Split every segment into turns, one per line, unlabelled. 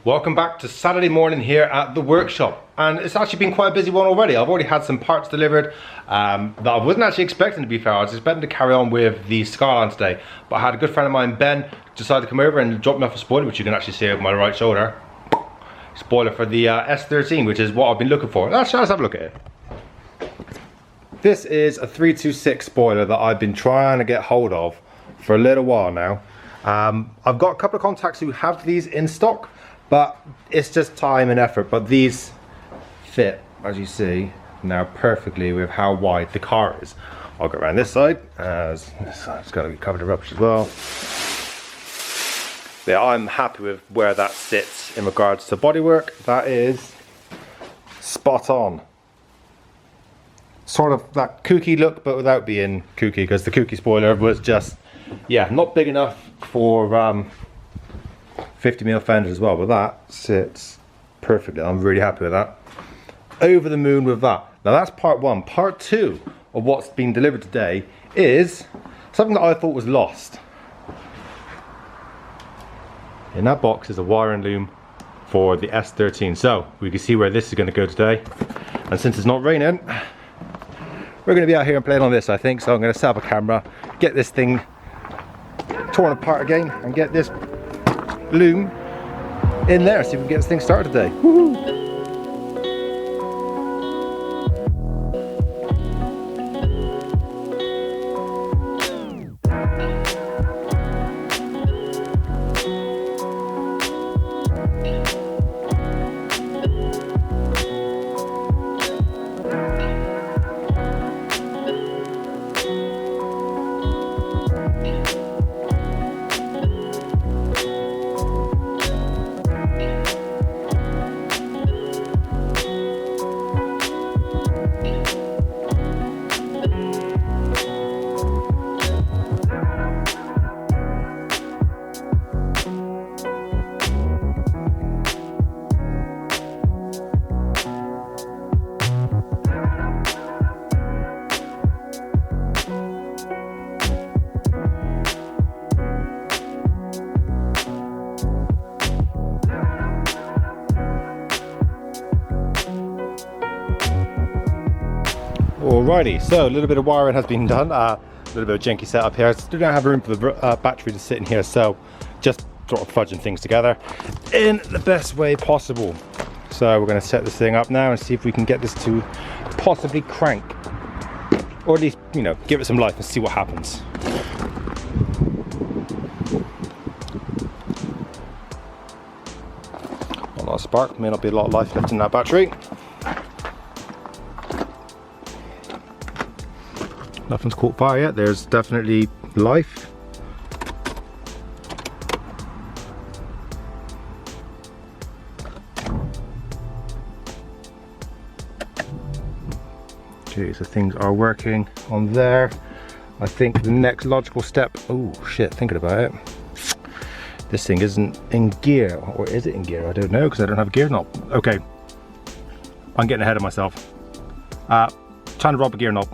Welcome back to Saturday morning here at the workshop, and it's actually been quite a busy one already. I've already had some parts delivered that I wasn't actually expecting, to be fair. I was expecting to carry on with the Skyline today, but I had a good friend of mine, Ben, decide to come over and drop me off a spoiler, which you can actually see over my right shoulder. Spoiler for the S13, which is what I've been looking for. Let's have a look at it. This is a 326 spoiler that I've been trying to get hold of for a little while now. I've got a couple of contacts who have these in stock, but it's just time and effort. But these fit, as you see, now perfectly with how wide the car is. I'll go around this side, as this side's got to be covered in rubbish as well. Yeah, I'm happy with where that sits in regards to bodywork. That is spot on. Sort of that kooky look, but without being kooky, because the kooky spoiler was just, yeah, not big enough for 50mm fenders as well, but that sits perfectly. I'm really happy with that. Over the moon with that. Now that's part one. Part two of what's been delivered today is something that I thought was lost. In that box is a wiring loom for the S13. So we can see where this is going to go today. And since it's not raining, we're going to be out here and playing on this, I think. So I'm going to set up a camera, get this thing torn apart again, and get this loom in there, see if we can get this thing started today. Woohoo! Alrighty, so a little bit of wiring has been done, a little bit of janky setup here. I still don't have room for the battery to sit in here, so just sort of fudging things together in the best way possible. So we're going to set this thing up now and see if we can get this to possibly crank, or at least, you know, give it some life and see what happens. One last spark, may not be a lot of life left in that battery. Nothing's caught fire yet. There's definitely life. Okay, so things are working on there. I think the next logical step, oh shit, thinking about it, this thing isn't in gear, or is it in gear? I don't know, because I don't have a gear knob. Okay, I'm getting ahead of myself. Trying to rob a gear knob.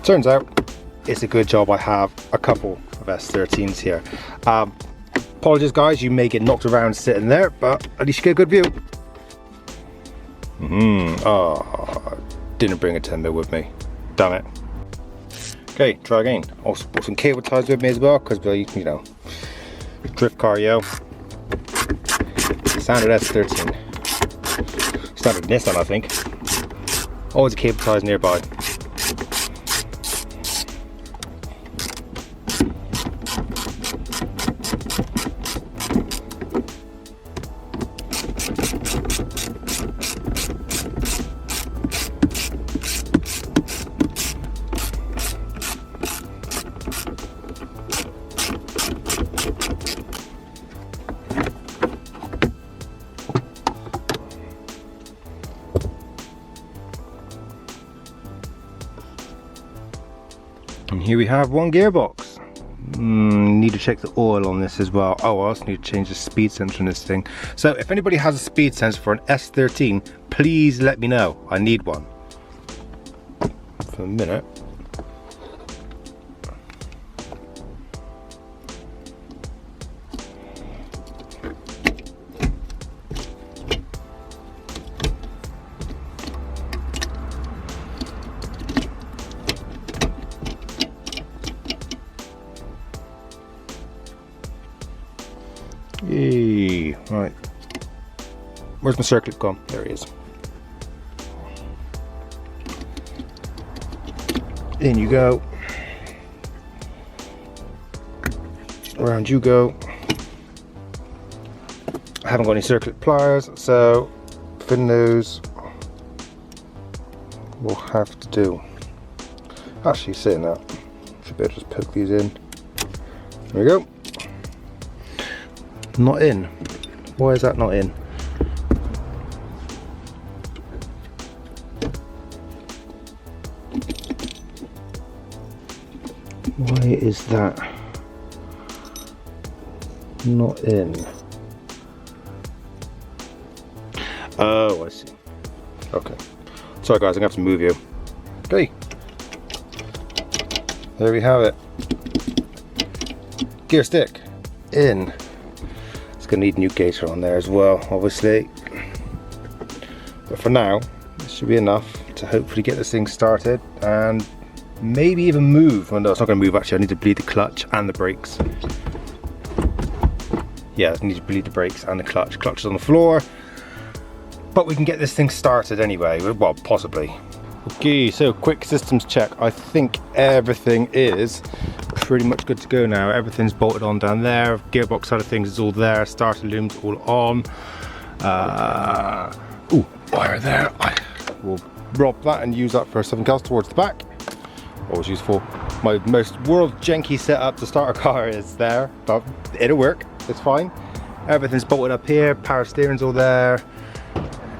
Turns out it's a good job I have a couple of S13s here. Apologies guys, you may get knocked around sitting there, but at least you get a good view. Oh, didn't bring a 10mm with me. Damn it. Okay, try again. Also brought some cable ties with me as well, because, you know, drift car, yo. Standard S13. Standard Nissan, I think. Always cable ties nearby. And here we have one gearbox. Need to check the oil on this as well. Oh, I also need to change the speed sensor on this thing. So if anybody has a speed sensor for an S13, please let me know. I need one. For a minute. Okay, right. Where's my circlip gone? There he is. In you go. Around you go. I haven't got any circlip pliers, so fin nose we'll have to do. Actually, saying that, should be able to just poke these in. There we go. Not in. Why is that not in? Why is that not in? Oh, I see. Okay. Sorry guys, I'm gonna have to move you. Okay. There we have it. Gear stick in. It's gonna need a new gator on there as well, obviously. But for now, this should be enough to hopefully get this thing started and maybe even move. Well, no, it's not gonna move actually. I need to bleed the clutch and the brakes. Yeah, I need to bleed the brakes and the clutch. Clutch is on the floor. But we can get this thing started anyway, well, possibly. Okay, so quick systems check. I think everything is pretty much good to go now. Everything's bolted on down there. Gearbox side of things is all there. Starter loom's all on. Ooh, wire there. I will rob that and use that for something else towards the back. Always useful. My most world janky setup to start a car is there, but it'll work. It's fine. Everything's bolted up here. Power steering's all there.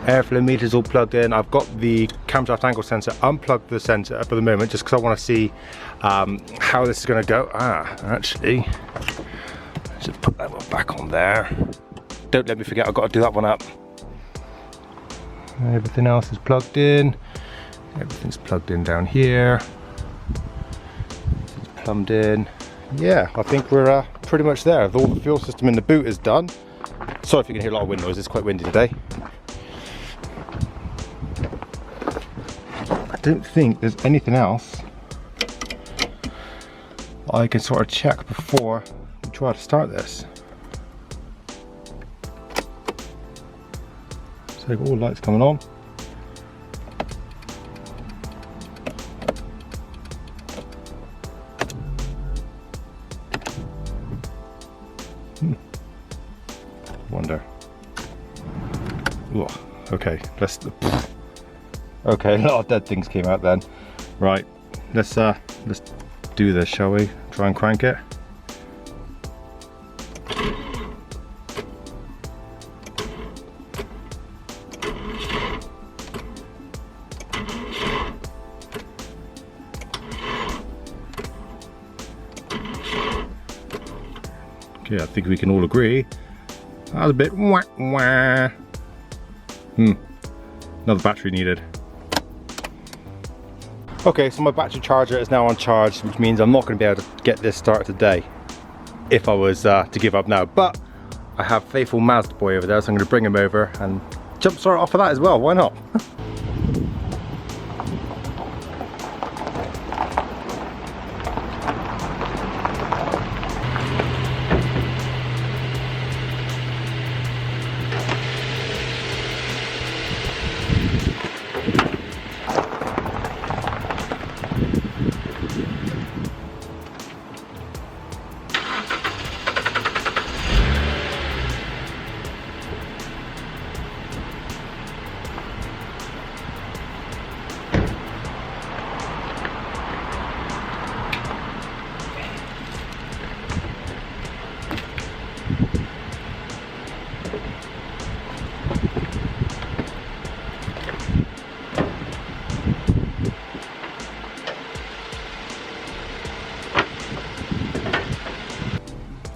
Airflow meter's all plugged in. I've got the camshaft angle sensor, unplugged the sensor for the moment just because I want to see how this is going to go. Actually, just put that one back on there. Don't let me forget, I've got to do that one up. Everything else is plugged in. Everything's plugged in down here. It's plumbed in. Yeah, I think we're pretty much there. All the fuel system in the boot is done. Sorry if you can hear a lot of wind noise, it's quite windy today. I don't think there's anything else I can sort of check before we try to start this. So all lights coming on. Wonder. Ooh, okay, let's. Okay, a lot of dead things came out then. Right, let's do this, shall we? Try and crank it. Okay, I think we can all agree that was a bit wah wah. Another battery needed. Okay, so my battery charger is now on charge, which means I'm not going to be able to get this started today if I was to give up now. But I have faithful Mazda boy over there, so I'm going to bring him over and jump start off of that as well. Why not?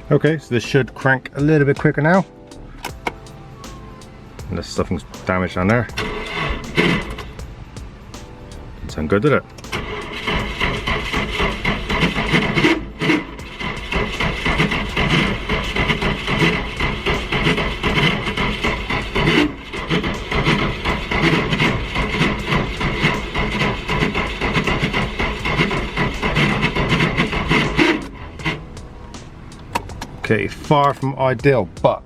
Okay, so this should crank a little bit quicker now. Unless something's damaged on there. Didn't sound good, did it? Okay, far from ideal, but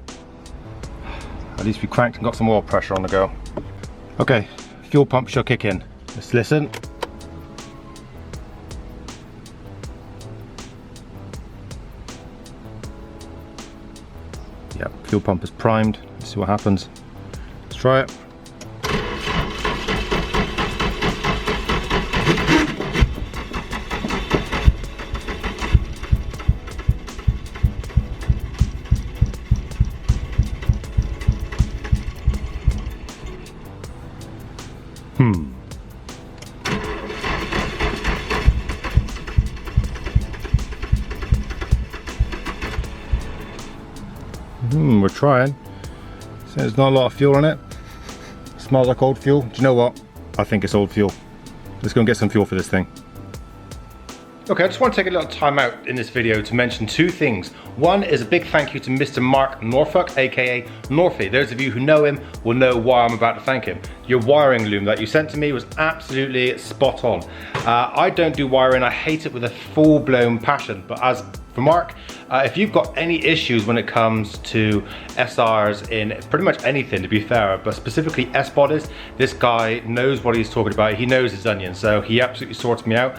At least we cranked and got some oil pressure on the go. Okay, fuel pump should kick in. Let's listen. Yep, fuel pump is primed. Let's see what happens. Let's try it. We're trying. So there's not a lot of fuel in it. Smells like old fuel. Do you know what? I think it's old fuel. Let's go and get some fuel for this thing. Okay, I just want to take a little time out in this video to mention two things. One is a big thank you to Mr. Mark Norfolk, aka Norfy. Those of you who know him will know why I'm about to thank him. Your wiring loom that you sent to me was absolutely spot on. I don't do wiring, I hate it with a full-blown passion, but as for Mark, if you've got any issues when it comes to SRs in pretty much anything, to be fair, but specifically S-bodies, this guy knows what he's talking about. He knows his onions, so he absolutely sorts me out.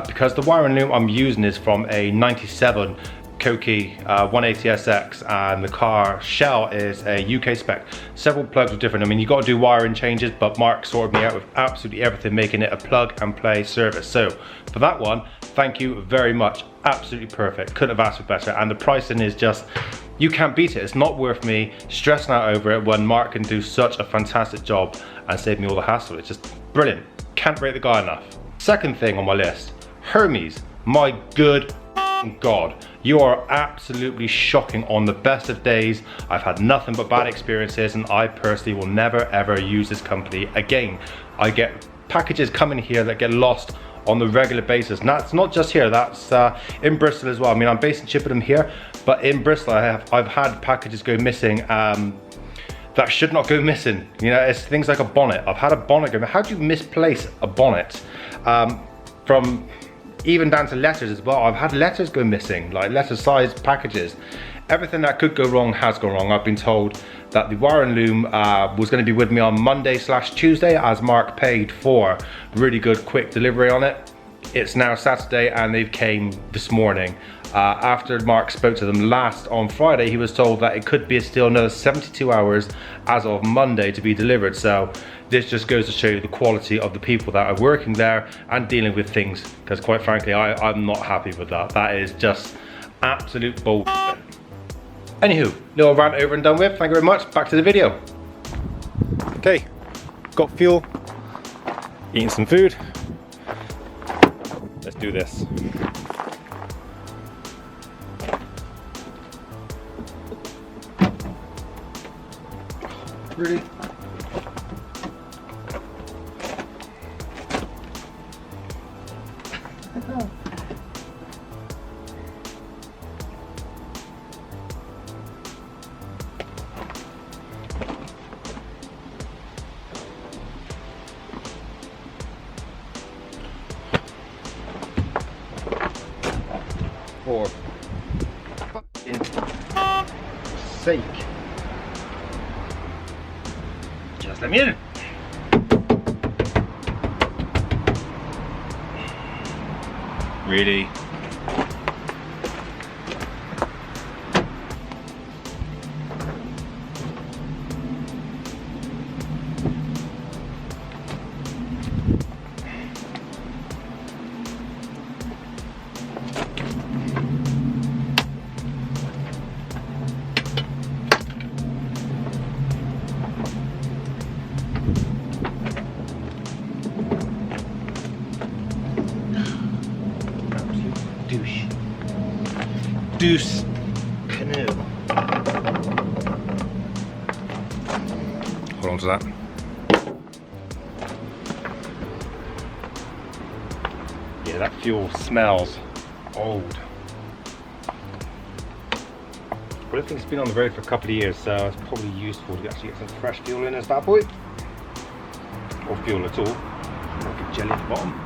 Because the wiring loom I'm using is from a 97 Koki 180SX, and the car shell is a UK spec. Several plugs are different. I mean, you got to do wiring changes, but Mark sorted me out with absolutely everything, making it a plug and play service. So for that one, thank you very much. Absolutely perfect. Couldn't have asked for better. And the pricing is just, you can't beat it. It's not worth me stressing out over it when Mark can do such a fantastic job and save me all the hassle. It's just brilliant. Can't rate the guy enough. Second thing on my list, Hermes. My good God, you are absolutely shocking on the best of days. I've had nothing but bad experiences, and I personally will never ever use this company again. I get packages coming here that get lost on the regular basis. And that's not just here, that's in Bristol as well. I mean, I'm based in Chippenham here, but in Bristol I've had packages go missing that should not go missing. You know, it's things like a bonnet. I've had a bonnet go. How do you misplace a bonnet? From even down to letters as well. I've had letters go missing, like letter size packages. Everything that could go wrong has gone wrong. I've been told that the wiring loom was going to be with me on Monday/Tuesday, as Mark paid for really good quick delivery on it. It's now Saturday and they've came this morning. After Mark spoke to them last on Friday, he was told that it could be still another 72 hours as of Monday to be delivered. So this just goes to show you the quality of the people that are working there and dealing with things, because quite frankly, I'm not happy with that. That is just absolute bullshit. Anywho, little rant over and done with. Thank you very much. Back to the video. Okay, got fuel, eating some food. Let's do this. Really? For fucking sake. Just let me in. Really? Deuce canoe. Hold on to that. Yeah, that fuel smells old. But I think it's been on the road for a couple of years, so it's probably useful to actually get some fresh fuel in this bad boy. Or fuel at all. Like a jelly at the bottom.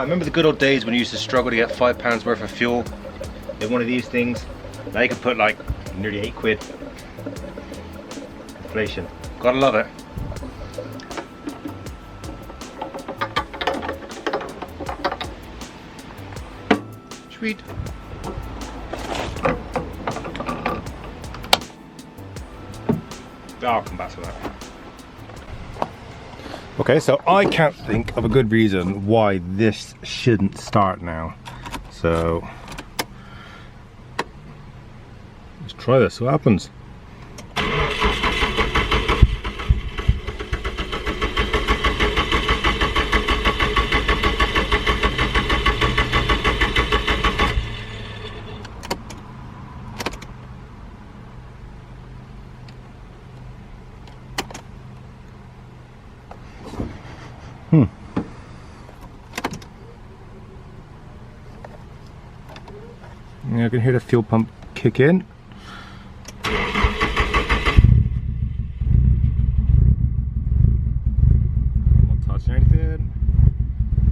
Remember the good old days when you used to struggle to get £5 worth of fuel in one of these things? Now you can put like nearly 8 quid. Inflation. Gotta love it. Sweet. I'll come back to that. Okay, so I can't think of a good reason why this shouldn't start now. So let's try this, see what happens. Yeah, I can hear the fuel pump kick in. Not touching anything.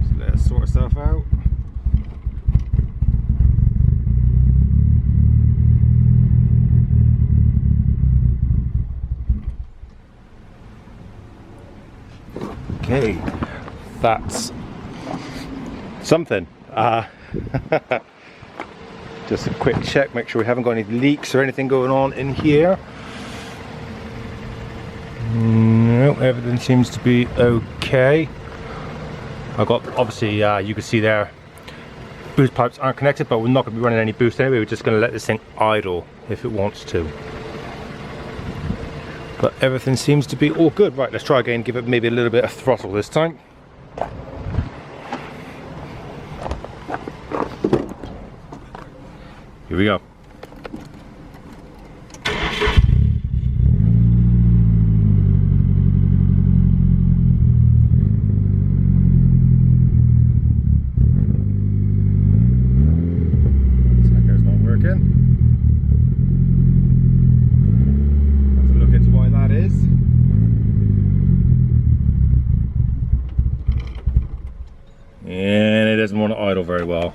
Just let it sort itself out. Okay, that's something. Just a quick check, make sure we haven't got any leaks or anything going on in here. No, everything seems to be okay. I've got, obviously, you can see there, boost pipes aren't connected, but we're not going to be running any boost anyway. We're just going to let this thing idle if it wants to. But everything seems to be all good. Right, let's try again, give it maybe a little bit of throttle this time. Here we go. Tacker's not working. Let's look into why that is. And it doesn't want to idle very well.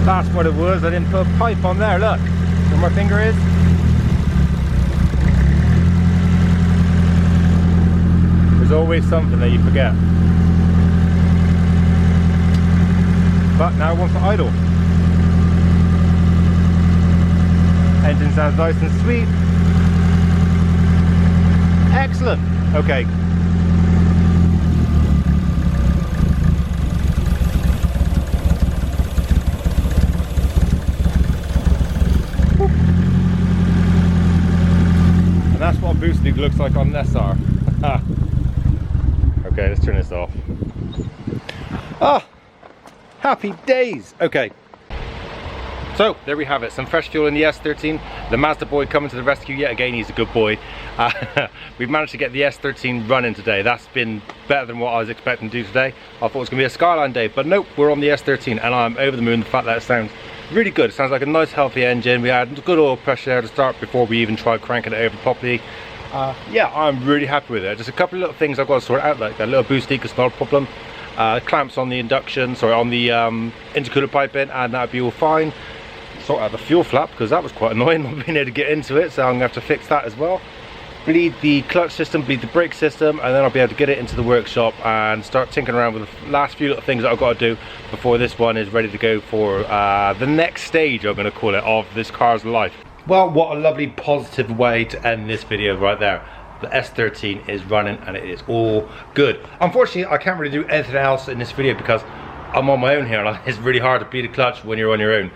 That's what it was. I didn't put a pipe on there. Look where my finger is. There's always something that you forget. But now it wants to idle. Engine sounds nice and sweet. Excellent. Okay. And that's what a boost leak looks like on an SR. Okay, let's turn this off. Ah, happy days. Okay. So there we have it, some fresh fuel in the S13. The Mazda boy coming to the rescue yet again. He's a good boy. We've managed to get the S13 running today. That's been better than what I was expecting to do today. I thought it was going to be a Skyline day, but nope, we're on the S13 and I'm over the moon. The fact that it sounds really good. It sounds like a nice healthy engine. We had good oil pressure there to start before we even tried cranking it over properly. Yeah, I'm really happy with it. Just a couple of little things I've got to sort out, like that little boost leak is not a problem. Clamps on the induction, sorry, on the intercooler pipe in, and that'd be all fine. Sort out the fuel flap because that was quite annoying not being able to get into it, so I'm gonna have to fix that as well. Bleed the clutch system, bleed the brake system, and then I'll be able to get it into the workshop and start tinkering around with the last few little things that I've got to do before this one is ready to go for the next stage, I'm going to call it, of this car's life. Well, what a lovely positive way to end this video right there. The S13 is running and it is all good. Unfortunately, I can't really do anything else in this video because I'm on my own here and it's really hard to beat a clutch when you're on your own.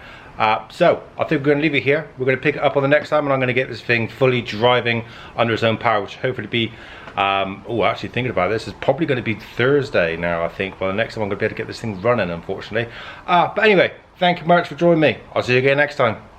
So I think we're going to leave it here. We're going to pick it up on the next time, and I'm going to get this thing fully driving under its own power, which hopefully be actually thinking about this, is probably going to be Thursday now, I think. Well, the next time I'm going to be able to get this thing running, unfortunately. But anyway, thank you very much for joining me. I'll see you again next time.